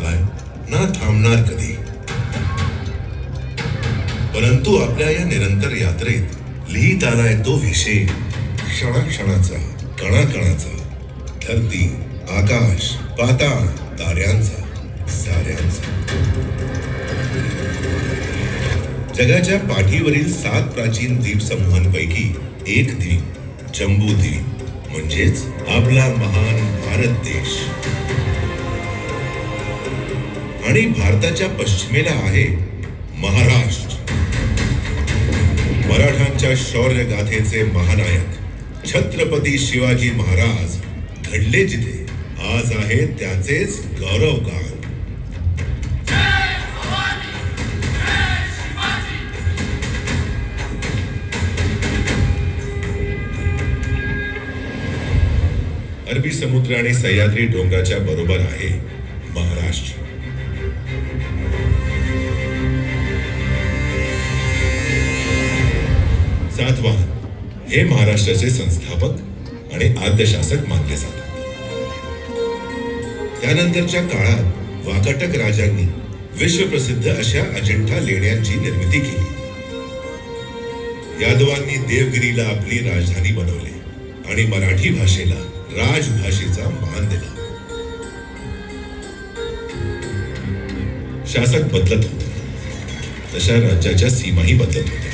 झालाय ना थांबणार कधी. परंतु आपल्या या निरंतर यात्रेत लिहित आलाय तो विषय क्षणाक्षणाचा, कणाकणाचा, धरती, आकाश, पाताळ, ताऱ्यांचा, साऱ्यांचा. जगाच्या पाठीवरील 7 प्राचीन द्वीप समूहांपैकी एक द्वीप जम्बू द्वीप म्हणजेच आपला महान भारत देश. आणि भारताच्या पश्चिमेला आहे महाराष्ट्र. मराठांच्या शौर्य गाथेचे महानायक छत्रपती शिवाजी महाराज घडले जिथे आज आहे त्याचेच गौरवगान. अरबी समुद्र आणि सह्याद्री डोंगराच्या बरोबर आहे महाराष्ट्र. सातवाहन हे महाराष्ट्राचे संस्थापक आणि आद्यशासक मानले जातात. त्यानंतरच्या काळात वाकाटक राजांनी विश्वप्रसिद्ध अशा अजिंठा लेण्यांची निर्मिती केली. यादवांनी देवगिरीला आपली राजधानी बनवले आणि मराठी भाषेला राजभाषेचा मान दिला. शासक बदलत होते तशा राज्याच्या सीमाही बदलत होत्या.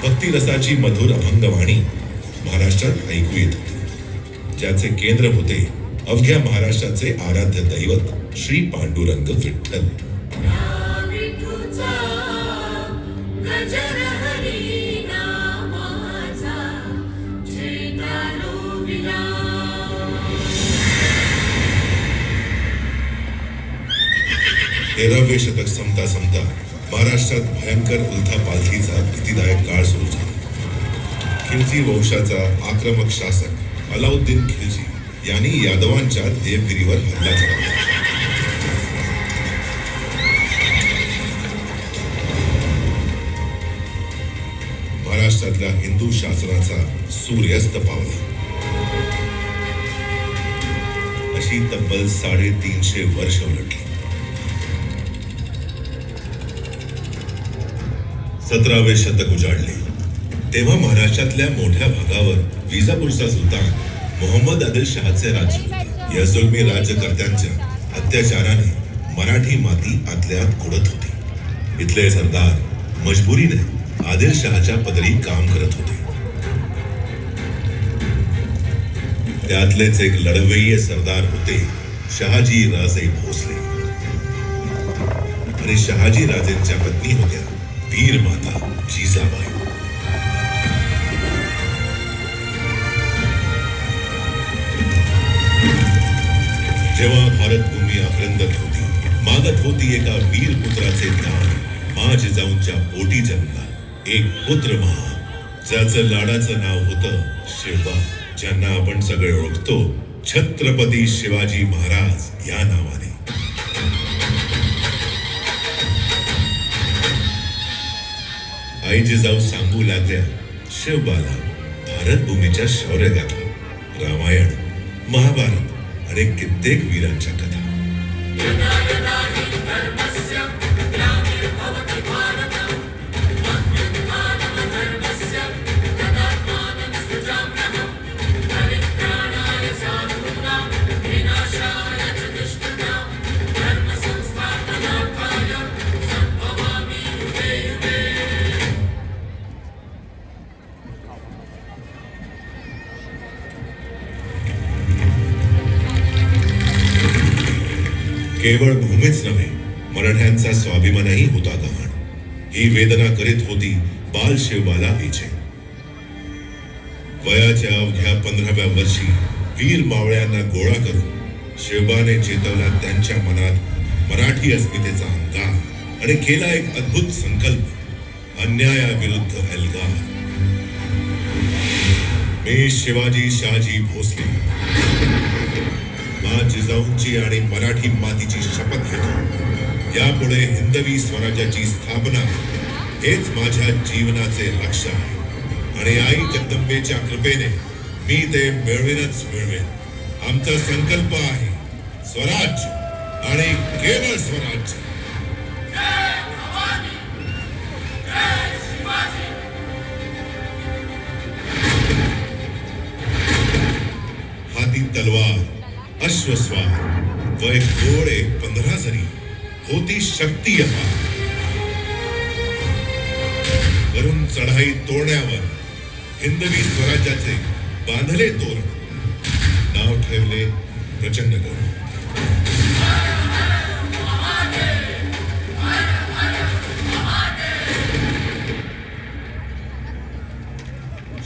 भक्तिरसाची मधुर अभंगवाणी महाराष्ट्रात ऐकू येत होती, ज्याचे केंद्र होते अवघ्या महाराष्ट्राचे आराध्य दैवत श्री पांडुरंग विठ्ठल. तेरावे शतक संपता संपता महाराष्ट्रात भयंकर उलथापालथीचा भीतीदायक काळ सुरू झाला. खिलजी वंशाचा आक्रमक शासक अलाउद्दीन खिलजी यांनी यादवांच्या देवगिरीवर हल्ला चढवला. महाराष्ट्रातल्या हिंदू शासनाचा सूर्यास्त पावला. अशी तब्बल 350 वर्ष उलटली. 17वे शतक उजाडले तेव्हा महाराष्ट्रातल्या मोठ्या भागावर विजापूरचा सुलतान मोहम्मद आदिल शहाचे राज्य होते. या जुलमी राज्यकर्त्यांच्या अत्याचाराने मराठी माती आतल्या आत कुडत होती. इथले सरदार मजबुरीने आदिल शहाच्या पदरी काम करत होते. त्यातलेच एक लढवय्ये सरदार होते शहाजी राजे भोसले. आणि शहाजी राजेंच्या पत्नी होत्या वीर माता जिजाबाई. जेव्हा भारत भूमी आक्रंदत होती, मागत होती एका वीर पुत्राचे ध्यान, मा जिजाऊंच्या पोटी जन्मला एक पुत्र महान, ज्याचं लाडाचं नाव होतं शिवबा, ज्यांना आपण सगळे ओळखतो छत्रपती शिवाजी महाराज या नावाने. आई जिजाऊ सांगू लागल्या शिवबाला भारत भूमीच्या शौर्यगाथा, रामायण, महाभारत आणि कित्येक वीरांच्या कथा. केवळ भूमीच नव्हे, मराठ्यांचा स्वाभिमानही होता गहाण. ही वेदना करीत होती बाल शिवबाला इच्छे. वयाच्या अवघ्या 15व्या वर्षी वीर मावळ्यांना गोळा करून शिवबाने चेतवला त्यांच्या मनात मराठी अस्मितेचा अंगार आणि केला एक अद्भुत संकल्प, अन्यायाविरुद्ध एल्गार. मी शिवाजी शहाजी भोसले मा जिजाऊंची आणि मराठी मातीची शपथ घेतो. यापुढे हिंदवी स्वराज्याची स्थापना हेच माझ्या जीवनाचे लक्ष्य आहे आणि आई जगदंबेच्या कृपेने मी ते मिळवेनच मिळवेन. आमचा संकल्प आहे स्वराज्य, आणि केवळ स्वराज्य. हाती तलवार, अश्वस्वार व एक घोडे 15 जरी, होती शक्ती अपार. वरून चढाई तोडण्यावर हिंदवी स्वराज्याचे बांधले तोरण. नाव ठेवले प्रचंडगड.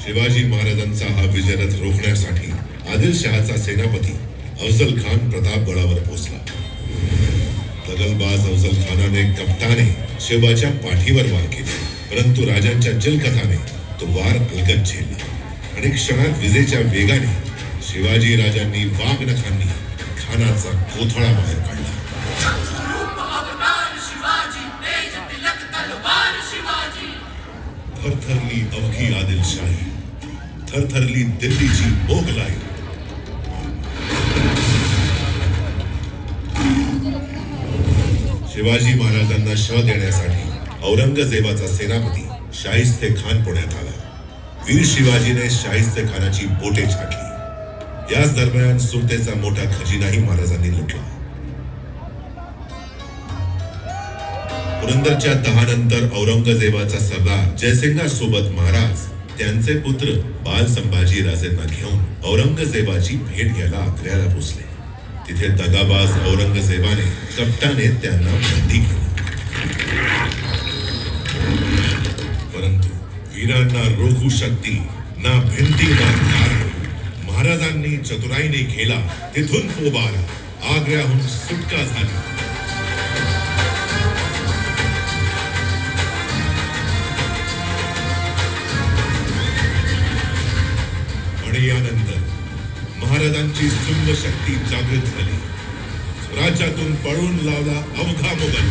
शिवाजी महाराजांचा हा विजयरथ रोखण्यासाठी आदिलशहाचा सेनापती अफजल खान प्रतापगडावर पोहोचला. दगलबाज अफजल खानाने कपटाने शिवाच्या पाठीवर वार केले, परंतु राजांच्या जलकथाने तो वार अलगद झेलला आणि क्षणात विजेच्या वेगाने शिवाजी राजांनी वाघनखांनी खानाचा कोथळा बाहेर काढला. थरथरली अवघी आदिलशाही, थरथरली दिल्लीची मोगलाई. शिवाजी महाराजांना शह देण्यासाठी औरंगजेबाचा सेनापती शाहिस्ते खान पुण्यात आला. वीर शिवाजीने शाहिस्ते खानाची बोटे छाटली. याच दरम्यान सुरतेचा मोठा खजिनाही महाराजांनी लुटला. पुरंदरच्या तहानंतर औरंगजेबाचा सरदार जयसिंगा सोबत महाराज त्यांचे पुत्र बाल संभाजी राजेंना घेऊन औरंगजेबाची भेट घ्यायला आग्र्याला पोहोचले. तिथे दगाबाज औरंगजेबाने कपटाने त्यांना बंदी केलं. परंतु वीरांना रोखू शक्ती ना भिंती ना तार. महाराजांनी चतुराईने केला तिथून पोबारा. आग्र्याहून सुटका झाली. आणि यानंतर महाराजांची सुंद शक्ती जागृत झाली. स्वराज्यातून पळून लावला अवघा मुघल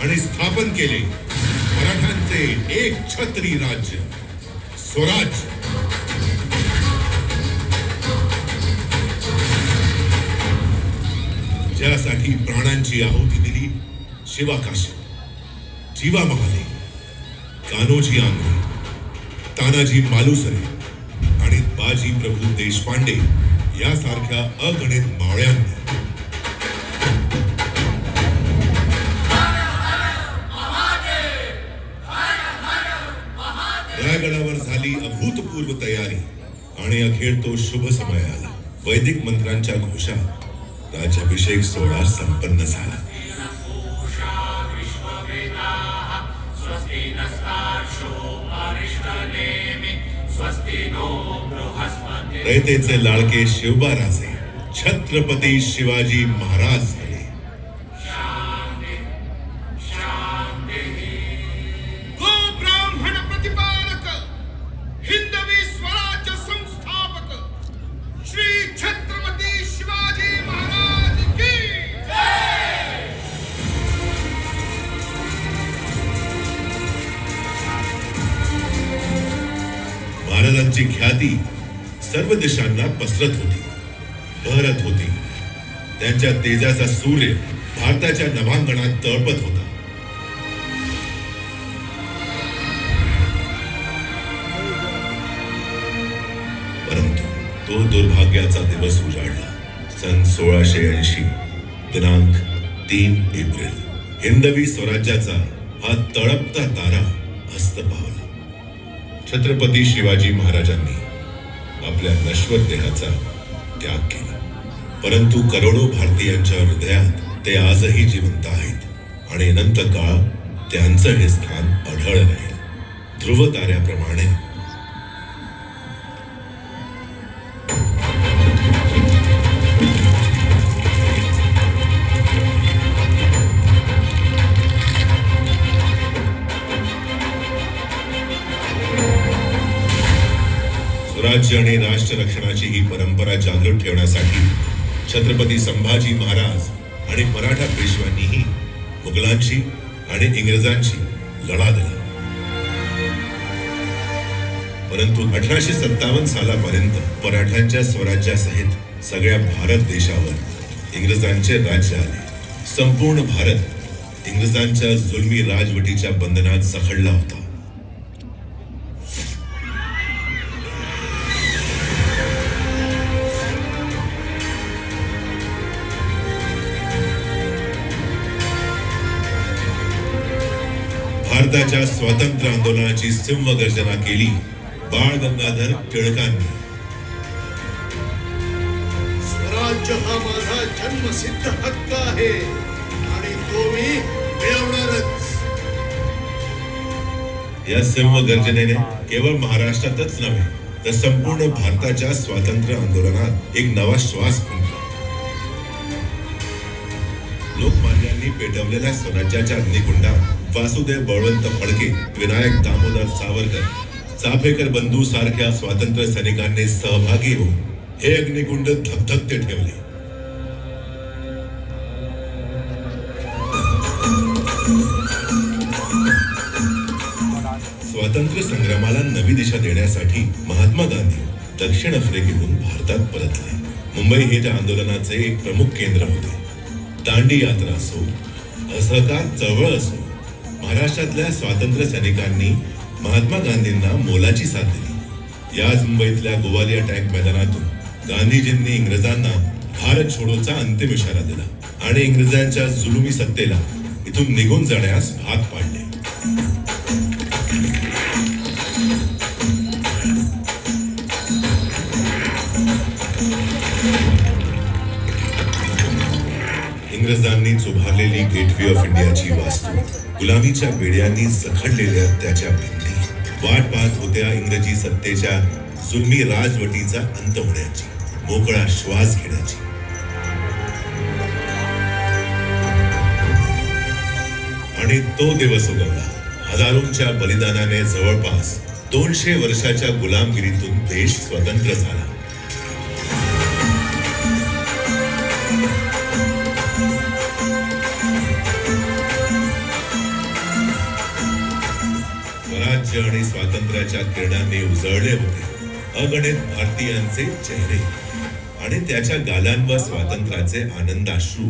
आणि स्थापन केले मराठ्यांचे एक छत्री राज्य, स्वराज्य. ज्यासाठी प्राणांची आहुती दिली शिवाकाशी, जीवा महाले, कान्होजी आंग्रे, तानाजी मालुसरे आणि बाजी प्रभू देशपांडे यासारख्या अगणित मावळ्यांनी रायगडावर झाली अभूतपूर्व तयारी आणि अखेर तो शुभ समय आला. वैदिक मंत्रांच्या घोषात राज्याभिषेक सोहळा संपन्न झाला. रयतेचे लाडके शिवबा राजे छत्रपती शिवाजी महाराज झाले. गोब्राह्मण प्रतिपालक, हिंदवी स्वराज्य संस्थापक श्री छत्रपती शिवाजी महाराज की जय. महाराजांची ख्याती सर्व दिशांना पसरत होती, बहरत होती. त्यांच्या तेजाचा सूर्य भारताच्या नभांगणात तळपत होता. परंतु तो दुर्भाग्याचा दिवस उजाडला. सन 1680 दिनांक 3 एप्रिल. हिंदवी स्वराज्याचा हा तळपता तारा अस्त पावला. छत्रपती शिवाजी महाराजांनी आपल्या नश्वर देहाचा त्याग केला, परंतु करोडो भारतीयांच्या हृदयात ते आजही जिवंत आहेत आणि अनंत काळ त्यांचं हे स्थान अढळ राहील. ध्रुव ताऱ्याप्रमाणे. स्वराज्य आणि राष्ट्र रक्षणाची ही परंपरा जागृत ठेवण्यासाठी छत्रपती संभाजी महाराज आणि मराठा पेशव्यांनीही मुघलांशी आणि इंग्रजांशी लढा दिला. परंतु 1857 सालापर्यंत मराठ्यांच्या स्वराज्यासहित सगळ्या भारत देशावर इंग्रजांचे राज्य आले. संपूर्ण भारत इंग्रजांच्या जुलमी राजवटीच्या बंधनात जखडला होता. भारताच्या स्वातंत्र्य आंदोलनाची सिंहगर्जना केली बाळ गंगाधर टिळकांनी. स्वराज्य हा माझा जन्मसिद्ध हक्क आहे आणि तो मी मिळवणारच. या सिंहगर्जनेने केवळ महाराष्ट्रातच नव्हे तर संपूर्ण भारताच्या स्वातंत्र्य आंदोलनात एक नवा श्वास फुंकला. लोकमान्यांनी पेटवलेल्या स्वराज्याच्या अग्निकुंडात वासुदेव बळवंत फडके, विनायक दामोदर सावरकर, चाफेकर बंधू सारख्या स्वातंत्र्य सैनिकांनी सहभागी होऊन हे अग्निकुंड धगधगते ठेवले. स्वातंत्र्य संग्रामाला नवी दिशा देण्यासाठी महात्मा गांधी दक्षिण आफ्रिकेहून भारतात परतले. मुंबई हे त्या आंदोलनाचे एक प्रमुख केंद्र होते. दांडी यात्रा असो, असहकार चळवळ असो, महाराष्ट्रातल्या स्वातंत्र्य सैनिकांनी महात्मा गांधींना मोलाची साथ दिली. याच मुंबईतल्या गोवालिया टँक मैदानातून गांधीजींनी इंग्रजांना भारत छोडोचा अंतिम इशारा दिला आणि इंग्रजांच्या जुलुमी सत्तेला इथून निघून जाण्यास भाग पाडले. इंग्रजांनी चुभारलेली गेटवे ऑफ इंडियाची वास्तू, गुलामीच्या बेड्यांनी जखडलेल्या त्याच्या भिंती वाट पाहत होत्या इंग्रजी सत्तेच्या जुलमी राजवटीचा अंत होण्याची, मोकळा श्वास घेण्याची. आणि तो दिवस उगवला. हजारोंच्या बलिदानाने जवळपास 200 वर्षाच्या गुलामगिरीतून देश स्वतंत्र झाला. स्वराज्य आणि स्वातंत्र्याच्या किरणांनी उजळले होते अगणित भारतीयांचे चेहरे आणि त्याच्या गालांवर स्वातंत्र्याचे आनंदाश्रू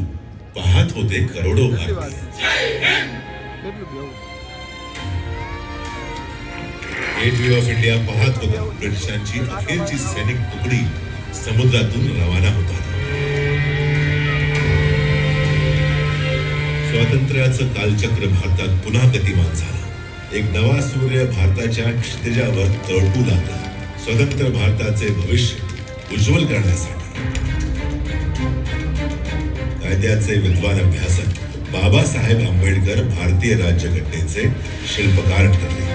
पाहत होते करोडो भारतीय. गेटवे ऑफ इंडिया पाहत होता ब्रिटिशांची अखेरची सैनिक तुकडी समुद्रातून रवाना होता. स्वातंत्र्याचं कालचक्र भारतात पुन्हा गतिमान झालं. एक नवा सूर्य भारताच्या क्षितिजावर तळपू लागला. स्वतंत्र भारताचे भविष्य उज्ज्वल करण्यासाठी कायद्याचे विद्वान अभ्यासक बाबासाहेब आंबेडकर भारतीय राज्यघटनेचे शिल्पकार ठरले.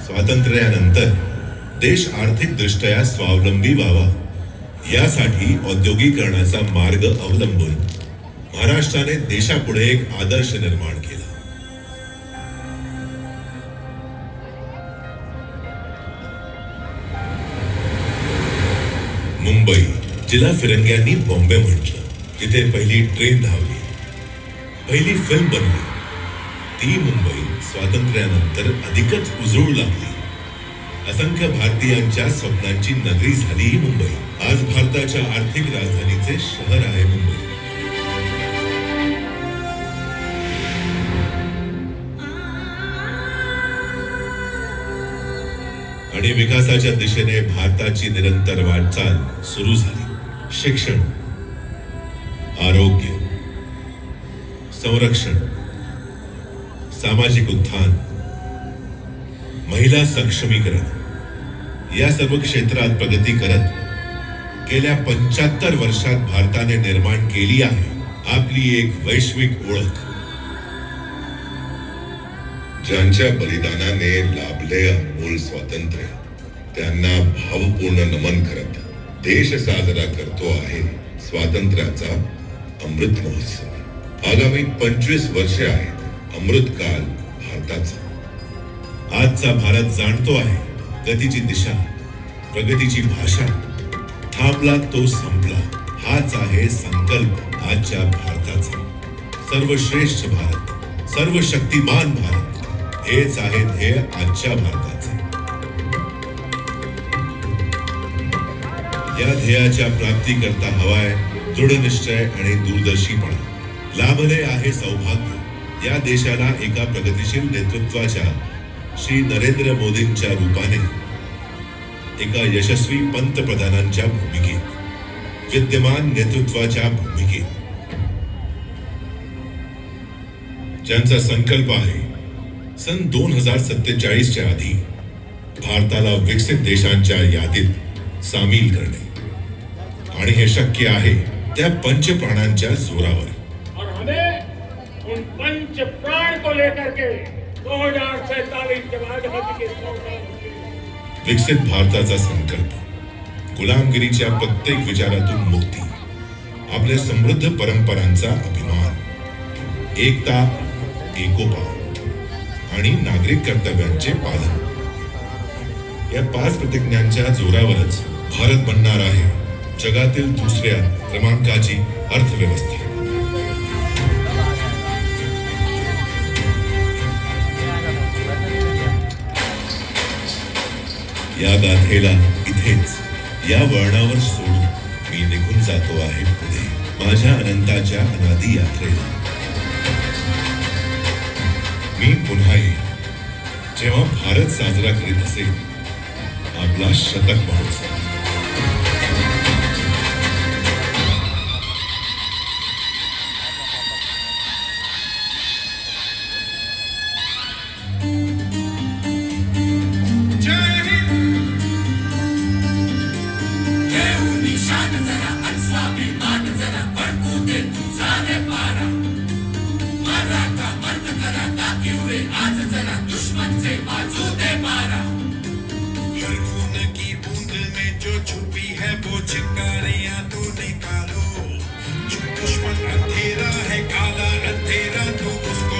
स्वातंत्र्यानंतर देश आर्थिक दृष्ट्या स्वावलंबी व्हावा यासाठी औद्योगिकरणाचा मार्ग अवलंबून महाराष्ट्राने देशापुढे एक आदर्श निर्माण केला. मुंबई, जिला फिरंग्यांनी बॉम्बे म्हटलं, तिथे पहिली ट्रेन धावली, पहिली फिल्म बनली. ती मुंबई स्वातंत्र्यानंतर अधिकच उजळू लागली. असंख्य भारतीयांच्या स्वप्नांची नगरी झाली ही मुंबई. आज भारताच्या आर्थिक राजधानीचे शहर आहे मुंबई. आणि विकासाच्या दिशेने भारताची निरंतर वाटचाल सुरू झाली. शिक्षण, आरोग्य, संरक्षण, सामाजिक उत्थान, महिला सक्षमीकरण या सर्व क्षेत्रात प्रगती करत गेल्या 75 वर्षात भारताने निर्माण केली आहे आपली एक वैश्विक ओळख. ज्यांच्या बलिदानाने लाभले अनमोल स्वातंत्र्य त्यांना भावपूर्ण नमन करत देश साजरा करतो आहे स्वातंत्र्याचा अमृत महोत्सव. आगामी 25 वर्षे आहेत अमृतकाल भारताचा. आजचा भारत जाणतो आहे गतीची दिशा, प्रगतीची भाषा. थांबला तो संपला हाच आहे संकल्प आजच्या भारताचा. सर्वश्रेष्ठ भारत, सर्वशक्तिमान भारत, हेच आहे ध्येय आजच्या भारताचे. या ध्येयाच्या प्राप्तीकरता हवाय दृढनिश्चय आणि दूरदर्शीपणा. लाभले आहे सौभाग्य या देशाला एका प्रगतिशील नेतृत्वाच्या श्री नरेंद्र मोदींच्या रूपाने, एका यशस्वी पंतप्रधानांच्या भूमिकेत, विद्यमान नेतृत्वाच्या भूमिकेत, ज्यांचा संकल्प आहे सन 2047च्या आधी भारताला विकसित देशांच्या यादीत सामील करणे. आणि हे शक्य आहे त्या पंचप्राणांच्या जोरावर. और हमें उन पंच प्राण को लेकर के 2047 के बाद के विकसित भारताचा संकल्प, गुलामगिरीच्या प्रत्येक विचारातून मुक्ती, आपल्या समृद्ध परंपरांचा अभिमान, एकता, एकोपा आणि नागरिक कर्तव्यांचे पालन, या 5 प्रतिज्ञांच्या जोरावरच भारत बनणार आहे जगातील दुसऱ्या क्रमांकाची अर्थव्यवस्था. या गाथेला इथेच, या वळणावर सोडून मी निघून जातो आहे पुढे माझ्या अनंताच्या अनादी यात्रेला. मी पुन्हा येईन जेव्हा भारत साजरा करीत असेल आपला शतक महोत्सव. हर खून की बूंद में जो छुपी है वो चिंगारियां तो निकालो. जो दुश्मन अंधेरा है, काला अंधेरा, तो उसको